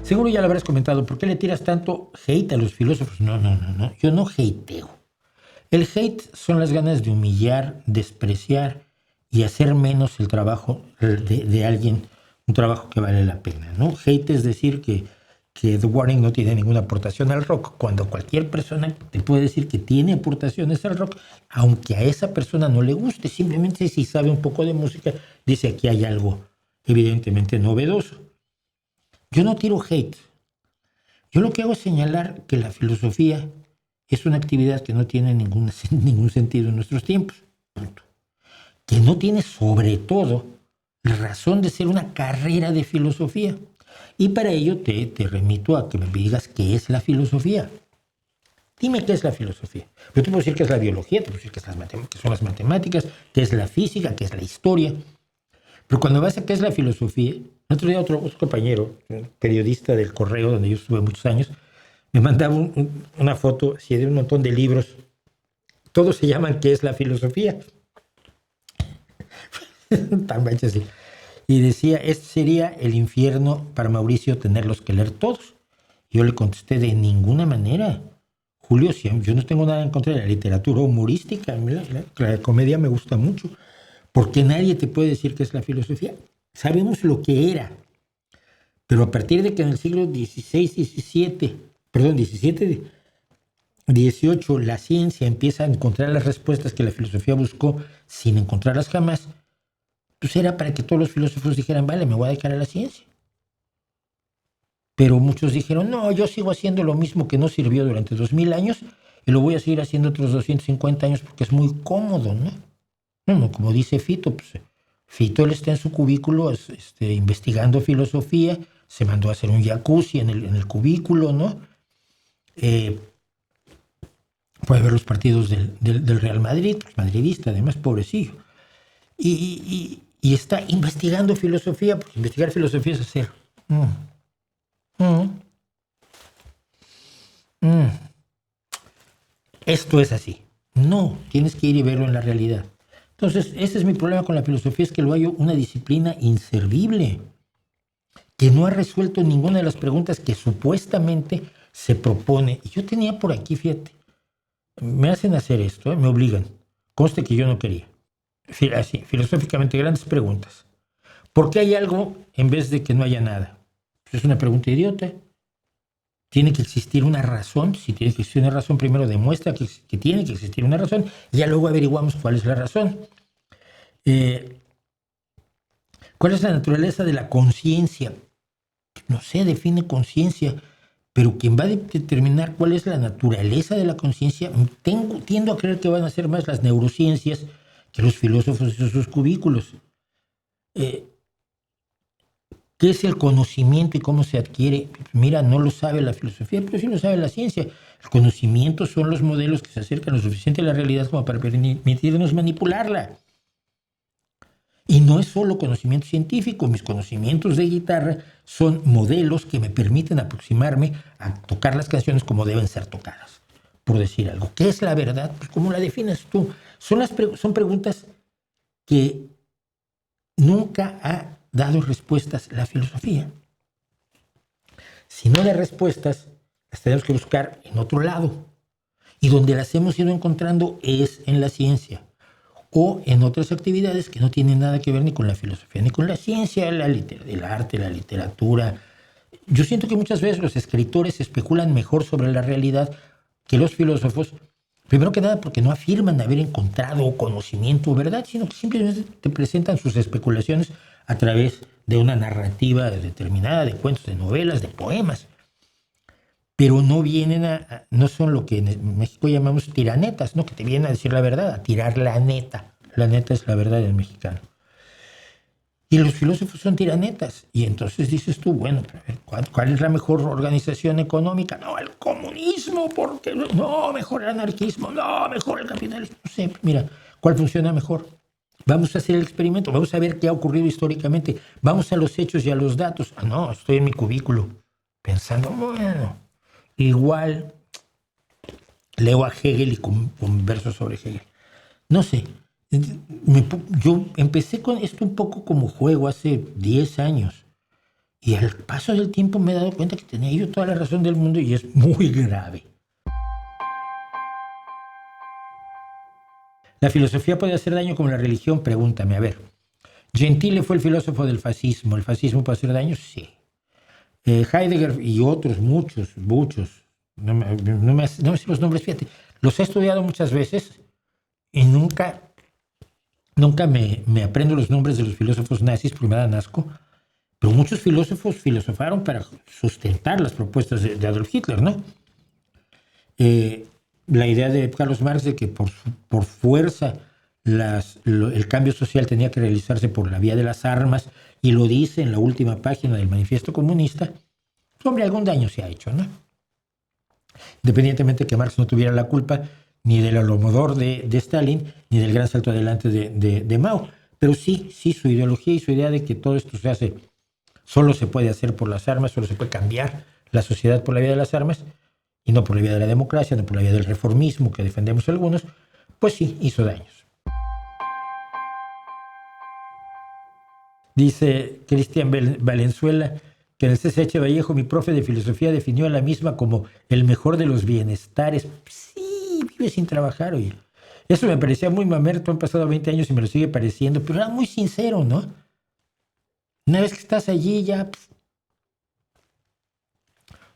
Seguro ya lo habrás comentado. ¿Por qué le tiras tanto hate a los filósofos? No. Yo no hateo. El hate son las ganas de humillar, despreciar y hacer menos el trabajo de alguien, un trabajo que vale la pena, ¿no? Hate es decir que The Warning no tiene ninguna aportación al rock, cuando cualquier persona te puede decir que tiene aportaciones al rock, aunque a esa persona no le guste, simplemente si sabe un poco de música, dice aquí hay algo evidentemente novedoso. Yo no tiro hate. Yo lo que hago es señalar que la filosofía es una actividad que no tiene ningún sentido en nuestros tiempos. Punto. Que no tiene sobre todo la razón de ser una carrera de filosofía. Y para ello te remito a que me digas qué es la filosofía. Dime qué es la filosofía. Yo te puedo decir qué es la biología, te puedo decir qué son las matemáticas, qué es la física, qué es la historia. Pero cuando vas a qué es la filosofía, el otro día otro compañero, un periodista del Correo, donde yo estuve muchos años, me mandaba una foto así de un montón de libros. Todos se llaman ¿qué es la filosofía? Tan mancha así. Y decía, este sería el infierno para Mauricio tenerlos que leer todos. Yo le contesté, de ninguna manera. Julio, yo no tengo nada en contra de la literatura humorística. La comedia me gusta mucho. Porque nadie te puede decir qué es la filosofía. Sabemos lo que era. Pero a partir de que en el siglo XVI, XVII, XVIII, la ciencia empieza a encontrar las respuestas que la filosofía buscó sin encontrarlas jamás, pues era para que todos los filósofos dijeran, vale, me voy a dedicar a la ciencia. Pero muchos dijeron, no, yo sigo haciendo lo mismo que no sirvió durante 2000 años y lo voy a seguir haciendo otros 250 años porque es muy cómodo, ¿no? No, como dice Fito, pues Fito él está en su cubículo investigando filosofía, se mandó a hacer un jacuzzi en el cubículo, ¿no? Puede ver los partidos del Real Madrid, pues, madridista, además, pobrecillo. Y está investigando filosofía, porque investigar filosofía es hacer. Esto es así. No, tienes que ir y verlo en la realidad. Entonces, ese es mi problema con la filosofía, es que lo hallo una disciplina inservible, que no ha resuelto ninguna de las preguntas que supuestamente se propone. Y yo tenía por aquí, fíjate, me hacen hacer esto, me obligan. Conste que yo no quería. Así, filosóficamente, grandes preguntas. ¿Por qué hay algo en vez de que no haya nada? Pues es una pregunta idiota. Tiene que existir una razón. Si tiene que existir una razón, primero demuestra que tiene que existir una razón. Y ya luego averiguamos cuál es la razón. ¿Cuál es la naturaleza de la conciencia? No sé, define conciencia. Pero quien va a determinar cuál es la naturaleza de la conciencia, tiendo a creer que van a ser más las neurociencias que los filósofos y sus cubículos. ¿Qué es el conocimiento y cómo se adquiere? Mira, no lo sabe la filosofía, pero sí lo sabe la ciencia. El conocimiento son los modelos que se acercan lo suficiente a la realidad como para permitirnos manipularla. Y no es solo conocimiento científico, mis conocimientos de guitarra son modelos que me permiten aproximarme a tocar las canciones como deben ser tocadas, por decir algo. ¿Qué es la verdad? Pues ¿cómo la defines tú? Son preguntas que nunca ha dado respuestas la filosofía. Si no da respuestas, las tenemos que buscar en otro lado. Y donde las hemos ido encontrando es en la ciencia o en otras actividades que no tienen nada que ver ni con la filosofía, ni con la ciencia, el arte, la literatura. Yo siento que muchas veces los escritores especulan mejor sobre la realidad que los filósofos, primero que nada porque no afirman haber encontrado conocimiento o verdad, sino que simplemente te presentan sus especulaciones a través de una narrativa determinada, de cuentos, de novelas, de poemas. Pero no no son lo que en México llamamos tiranetas, ¿no? Que te vienen a decir la verdad, a tirar la neta. La neta es la verdad del mexicano. Y los filósofos son tiranetas. Y entonces dices tú, bueno, pero a ver, ¿cuál es la mejor organización económica? No, el comunismo, porque no, mejor el anarquismo, no, mejor el capitalismo. No sé, mira, ¿cuál funciona mejor? Vamos a hacer el experimento, vamos a ver qué ha ocurrido históricamente, vamos a los hechos y a los datos. Ah, no, estoy en mi cubículo pensando, bueno, igual leo a Hegel y converso sobre Hegel. No sé, yo empecé con esto un poco como juego hace 10 años. Y al paso del tiempo me he dado cuenta que tenía yo toda la razón del mundo y es muy grave. ¿La filosofía puede hacer daño como la religión? Pregúntame, a ver. Gentile fue el filósofo del fascismo. ¿El fascismo puede hacer daño? Sí. Heidegger y otros, muchos. No me sé los nombres, fíjate. Los he estudiado muchas veces y nunca me aprendo los nombres de los filósofos nazis porque me dan asco. Pero muchos filósofos filosofaron para sustentar las propuestas de Adolf Hitler, ¿no? La idea de Carlos Marx de que por fuerza el cambio social tenía que realizarse por la vía de las armas, y lo dice en la última página del Manifiesto Comunista, pues, hombre, algún daño se ha hecho, ¿no? Independientemente de que Marx no tuviera la culpa ni del Holodomor de Stalin, ni del gran salto adelante de Mao. Pero sí, su ideología y su idea de que todo esto solo se puede hacer por las armas, solo se puede cambiar la sociedad por la vía de las armas, y no por la vía de la democracia, no por la vía del reformismo que defendemos algunos, pues sí, hizo daños. Dice Cristian Valenzuela que en el CCH Vallejo mi profe de filosofía definió a la misma como el mejor de los bienestares. Sí, vive sin trabajar, oye. Eso me parecía muy mamerto, han pasado 20 años y me lo sigue pareciendo, pero era muy sincero, ¿no? Una vez que estás allí ya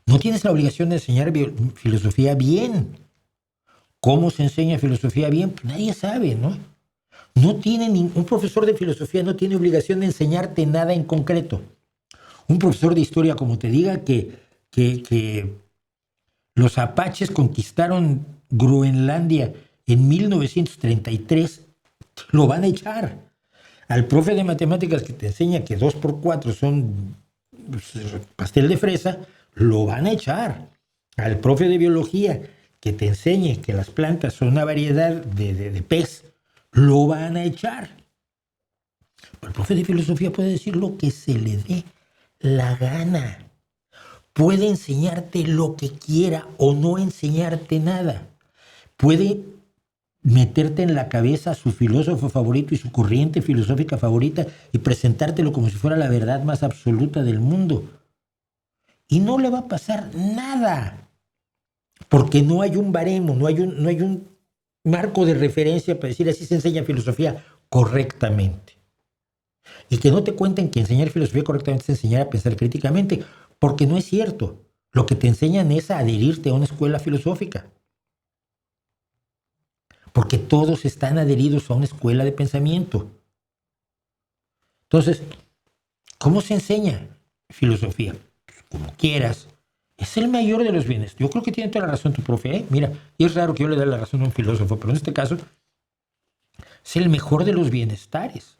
no tienes la obligación de enseñar filosofía bien. ¿Cómo se enseña filosofía bien? Pues nadie sabe, ¿no? Un profesor de filosofía no tiene obligación de enseñarte nada en concreto. Un profesor de historia, como te diga que los apaches conquistaron Groenlandia en 1933, lo van a echar. Al profe de matemáticas que te enseña que 2 por 4 son pastel de fresa, lo van a echar. Al profe de biología que te enseñe que las plantas son una variedad de pez, lo van a echar. Pero el profe de filosofía puede decir lo que se le dé la gana. Puede enseñarte lo que quiera o no enseñarte nada. Puede meterte en la cabeza a su filósofo favorito y su corriente filosófica favorita y presentártelo como si fuera la verdad más absoluta del mundo. Y no le va a pasar nada. Porque no hay un baremo, no hay un marco de referencia para decir así se enseña filosofía correctamente. Y que no te cuenten que enseñar filosofía correctamente es enseñar a pensar críticamente, porque no es cierto. Lo que te enseñan es a adherirte a una escuela filosófica. Porque todos están adheridos a una escuela de pensamiento. Entonces, ¿cómo se enseña filosofía? Pues como quieras. Es el mayor de los bienes. Yo creo que tiene toda la razón tu profe, ¿eh? Mira, y es raro que yo le dé la razón a un filósofo, pero en este caso es el mejor de los bienestares.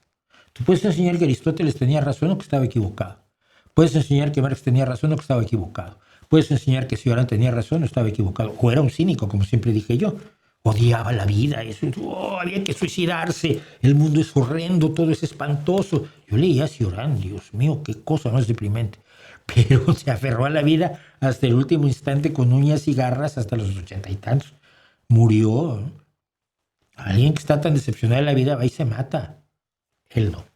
Tú puedes enseñar que Aristóteles tenía razón o que estaba equivocado. Puedes enseñar que Marx tenía razón o que estaba equivocado. Puedes enseñar que Cioran tenía razón o estaba equivocado. O era un cínico, como siempre dije yo. Odiaba la vida, había que suicidarse, el mundo es horrendo, todo es espantoso. Yo leía a Cioran, Dios mío, qué cosa más deprimente. Pero se aferró a la vida hasta el último instante con uñas y garras hasta los 80 y tantos. Murió. Alguien que está tan decepcionado de la vida va y se mata. Él no.